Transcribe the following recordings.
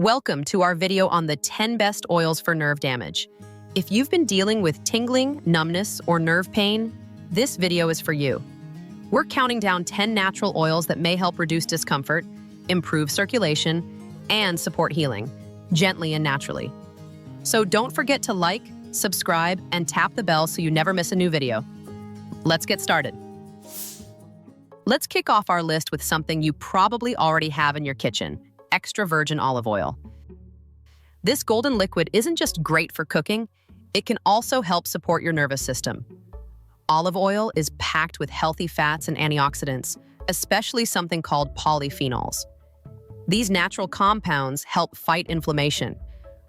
Welcome to our video on the 10 best oils for nerve damage. If you've been dealing with tingling, numbness, or nerve pain, this video is for you. We're counting down 10 natural oils that may help reduce discomfort, improve circulation, and support healing, gently and naturally. So don't forget to like, subscribe, and tap the bell so you never miss a new video. Let's get started. Let's kick off our list with something you probably already have in your kitchen: extra virgin olive oil. This golden liquid isn't just great for cooking, it can also help support your nervous system. Olive oil is packed with healthy fats and antioxidants, especially something called polyphenols. These natural compounds help fight inflammation,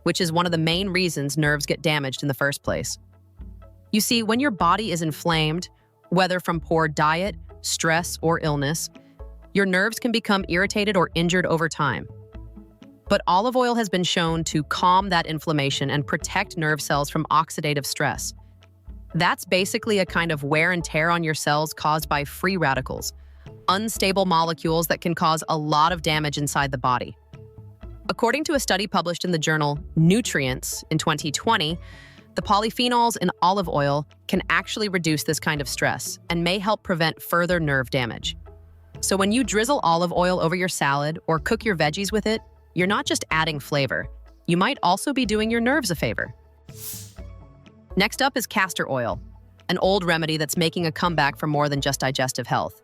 which is one of the main reasons nerves get damaged in the first place. You see, when your body is inflamed, whether from poor diet, stress, or illness, your nerves can become irritated or injured over time. But olive oil has been shown to calm that inflammation and protect nerve cells from oxidative stress. That's basically a kind of wear and tear on your cells caused by free radicals, unstable molecules that can cause a lot of damage inside the body. According to a study published in the journal Nutrients in 2020, the polyphenols in olive oil can actually reduce this kind of stress and may help prevent further nerve damage. So when you drizzle olive oil over your salad or cook your veggies with it, you're not just adding flavor. You might also be doing your nerves a favor. Next up is castor oil, an old remedy that's making a comeback for more than just digestive health.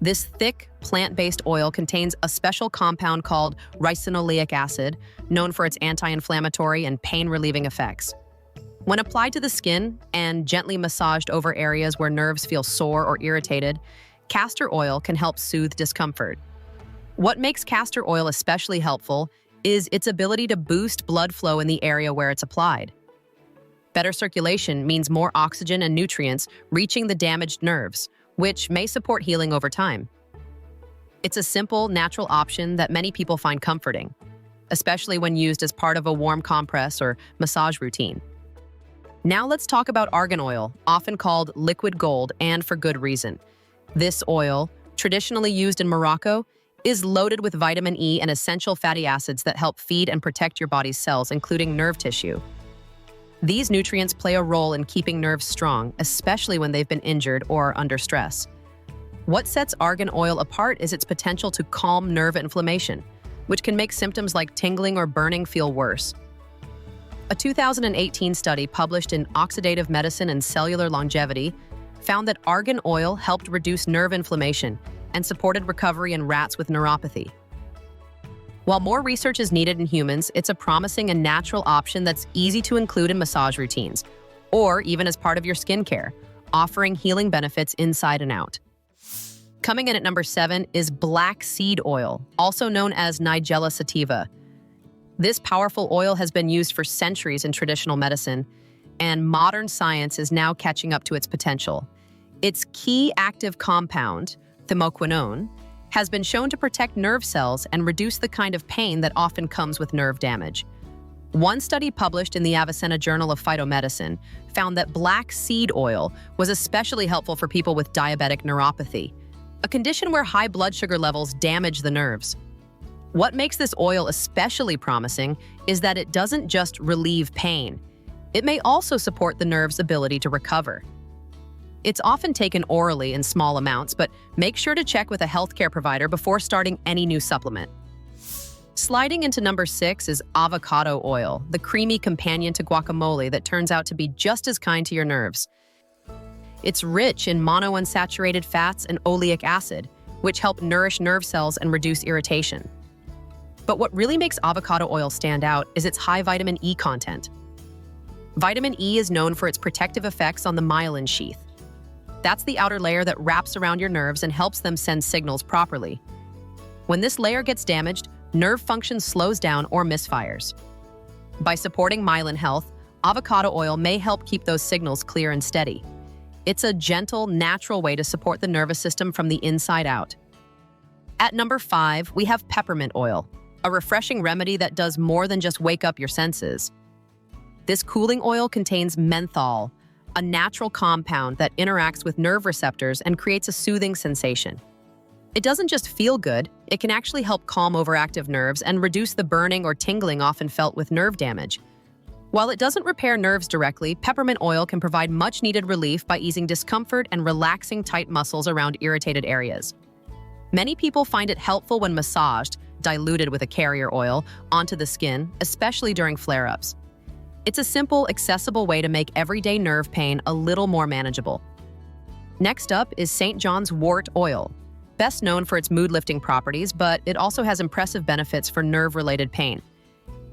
This thick, plant-based oil contains a special compound called ricinoleic acid, known for its anti-inflammatory and pain-relieving effects. When applied to the skin and gently massaged over areas where nerves feel sore or irritated, castor oil can help soothe discomfort. What makes castor oil especially helpful is its ability to boost blood flow in the area where it's applied. Better circulation means more oxygen and nutrients reaching the damaged nerves, which may support healing over time. It's a simple, natural option that many people find comforting, especially when used as part of a warm compress or massage routine. Now let's talk about argan oil, often called liquid gold, and for good reason. This oil, traditionally used in Morocco, is loaded with vitamin E and essential fatty acids that help feed and protect your body's cells, including nerve tissue. These nutrients play a role in keeping nerves strong, especially when they've been injured or under stress. What sets argan oil apart is its potential to calm nerve inflammation, which can make symptoms like tingling or burning feel worse. A 2018 study published in Oxidative Medicine and Cellular Longevity found that argan oil helped reduce nerve inflammation and supported recovery in rats with neuropathy. While more research is needed in humans, it's a promising and natural option that's easy to include in massage routines, or even as part of your skincare, offering healing benefits inside and out. Coming in at number 7 is black seed oil, also known as Nigella sativa. This powerful oil has been used for centuries in traditional medicine, and modern science is now catching up to its potential. Its key active compound, thymoquinone, has been shown to protect nerve cells and reduce the kind of pain that often comes with nerve damage. One study published in the Avicenna Journal of Phytomedicine found that black seed oil was especially helpful for people with diabetic neuropathy, a condition where high blood sugar levels damage the nerves. What makes this oil especially promising is that it doesn't just relieve pain. It may also support the nerve's ability to recover. It's often taken orally in small amounts, but make sure to check with a healthcare provider before starting any new supplement. Sliding into number 6 is avocado oil, the creamy companion to guacamole that turns out to be just as kind to your nerves. It's rich in monounsaturated fats and oleic acid, which help nourish nerve cells and reduce irritation. But what really makes avocado oil stand out is its high vitamin E content. Vitamin E is known for its protective effects on the myelin sheath. That's the outer layer that wraps around your nerves and helps them send signals properly. When this layer gets damaged, nerve function slows down or misfires. By supporting myelin health, avocado oil may help keep those signals clear and steady. It's a gentle, natural way to support the nervous system from the inside out. At number 5, we have peppermint oil, a refreshing remedy that does more than just wake up your senses. This cooling oil contains menthol, a natural compound that interacts with nerve receptors and creates a soothing sensation. It doesn't just feel good, it can actually help calm overactive nerves and reduce the burning or tingling often felt with nerve damage. While it doesn't repair nerves directly, peppermint oil can provide much-needed relief by easing discomfort and relaxing tight muscles around irritated areas. Many people find it helpful when massaged, diluted with a carrier oil, onto the skin, especially during flare-ups. It's a simple, accessible way to make everyday nerve pain a little more manageable. Next up is Johns Wort Oil. Best known for its mood-lifting properties, but it also has impressive benefits for nerve-related pain.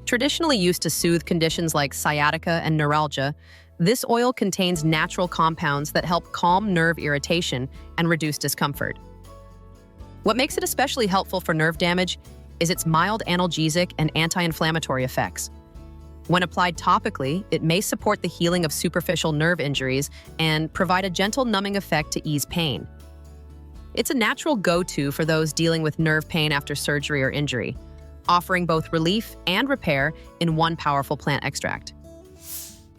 Traditionally used to soothe conditions like sciatica and neuralgia, this oil contains natural compounds that help calm nerve irritation and reduce discomfort. What makes it especially helpful for nerve damage is its mild analgesic and anti-inflammatory effects. When applied topically, it may support the healing of superficial nerve injuries and provide a gentle numbing effect to ease pain. It's a natural go-to for those dealing with nerve pain after surgery or injury, offering both relief and repair in one powerful plant extract.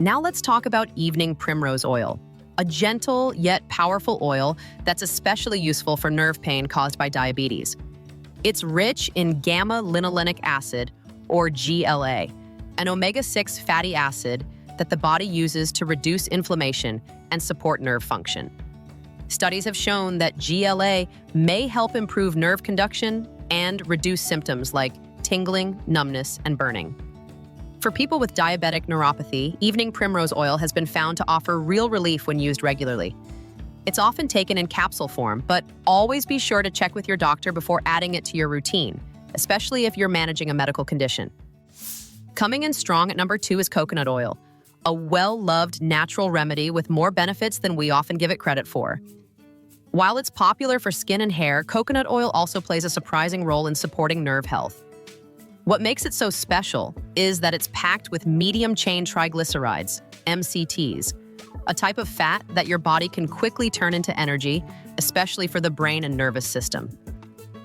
Now let's talk about evening primrose oil, a gentle yet powerful oil that's especially useful for nerve pain caused by diabetes. It's rich in gamma-linolenic acid, or GLA, an omega-6 fatty acid that the body uses to reduce inflammation and support nerve function. Studies have shown that GLA may help improve nerve conduction and reduce symptoms like tingling, numbness, and burning. For people with diabetic neuropathy, evening primrose oil has been found to offer real relief when used regularly. It's often taken in capsule form, but always be sure to check with your doctor before adding it to your routine, especially if you're managing a medical condition. Coming in strong at number 2 is coconut oil, a well-loved natural remedy with more benefits than we often give it credit for. While it's popular for skin and hair, coconut oil also plays a surprising role in supporting nerve health. What makes it so special is that it's packed with medium-chain triglycerides, MCTs, a type of fat that your body can quickly turn into energy, especially for the brain and nervous system.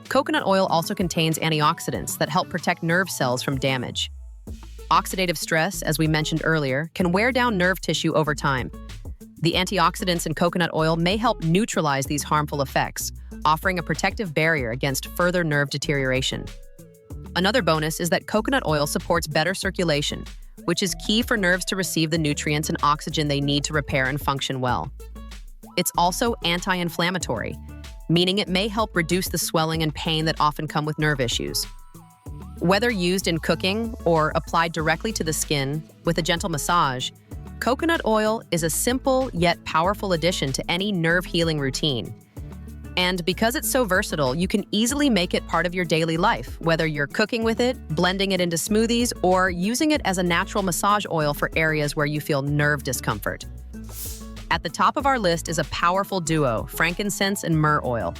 Coconut oil also contains antioxidants that help protect nerve cells from damage. Oxidative stress, as we mentioned earlier, can wear down nerve tissue over time. The antioxidants in coconut oil may help neutralize these harmful effects, offering a protective barrier against further nerve deterioration. Another bonus is that coconut oil supports better circulation, which is key for nerves to receive the nutrients and oxygen they need to repair and function well. It's also anti-inflammatory, meaning it may help reduce the swelling and pain that often come with nerve issues. Whether used in cooking or applied directly to the skin with a gentle massage, coconut oil is a simple yet powerful addition to any nerve healing routine. And because it's so versatile, you can easily make it part of your daily life, whether you're cooking with it, blending it into smoothies, or using it as a natural massage oil for areas where you feel nerve discomfort. At the top of our list is a powerful duo, frankincense and myrrh oil.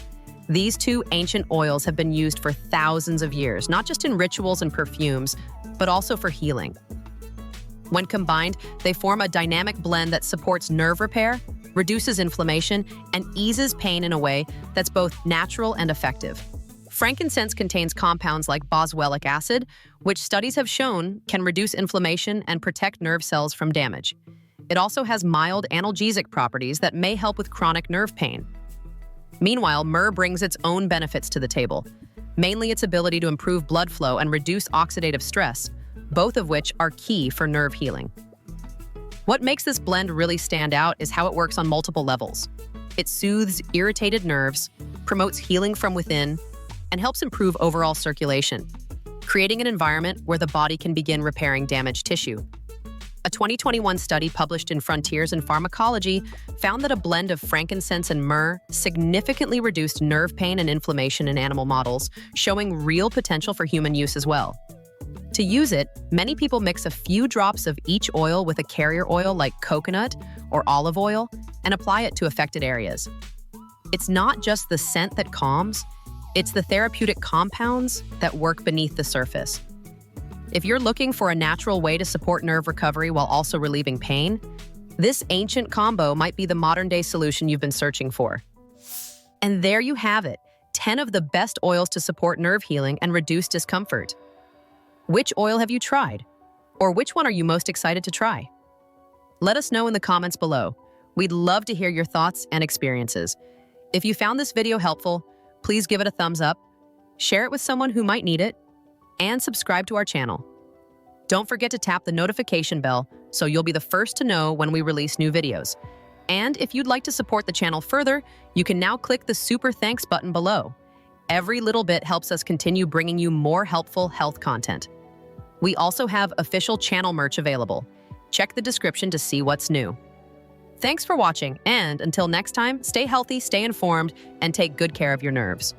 These two ancient oils have been used for thousands of years, not just in rituals and perfumes, but also for healing. When combined, they form a dynamic blend that supports nerve repair, reduces inflammation, and eases pain in a way that's both natural and effective. Frankincense contains compounds like boswellic acid, which studies have shown can reduce inflammation and protect nerve cells from damage. It also has mild analgesic properties that may help with chronic nerve pain. Meanwhile, myrrh brings its own benefits to the table, mainly its ability to improve blood flow and reduce oxidative stress, both of which are key for nerve healing. What makes this blend really stand out is how it works on multiple levels. It soothes irritated nerves, promotes healing from within, and helps improve overall circulation, creating an environment where the body can begin repairing damaged tissue. A 2021 study published in Frontiers in Pharmacology found that a blend of frankincense and myrrh significantly reduced nerve pain and inflammation in animal models, showing real potential for human use as well. To use it, many people mix a few drops of each oil with a carrier oil like coconut or olive oil and apply it to affected areas. It's not just the scent that calms, it's the therapeutic compounds that work beneath the surface. If you're looking for a natural way to support nerve recovery while also relieving pain, this ancient combo might be the modern-day solution you've been searching for. And there you have it, 10 of the best oils to support nerve healing and reduce discomfort. Which oil have you tried? Or which one are you most excited to try? Let us know in the comments below. We'd love to hear your thoughts and experiences. If you found this video helpful, please give it a thumbs up, share it with someone who might need it, and subscribe to our channel. Don't forget to tap the notification bell so you'll be the first to know when we release new videos. And if you'd like to support the channel further, you can now click the Super Thanks button below. Every little bit helps us continue bringing you more helpful health content. We also have official channel merch available. Check the description to see what's new. Thanks for watching, and until next time, stay healthy, stay informed, and take good care of your nerves.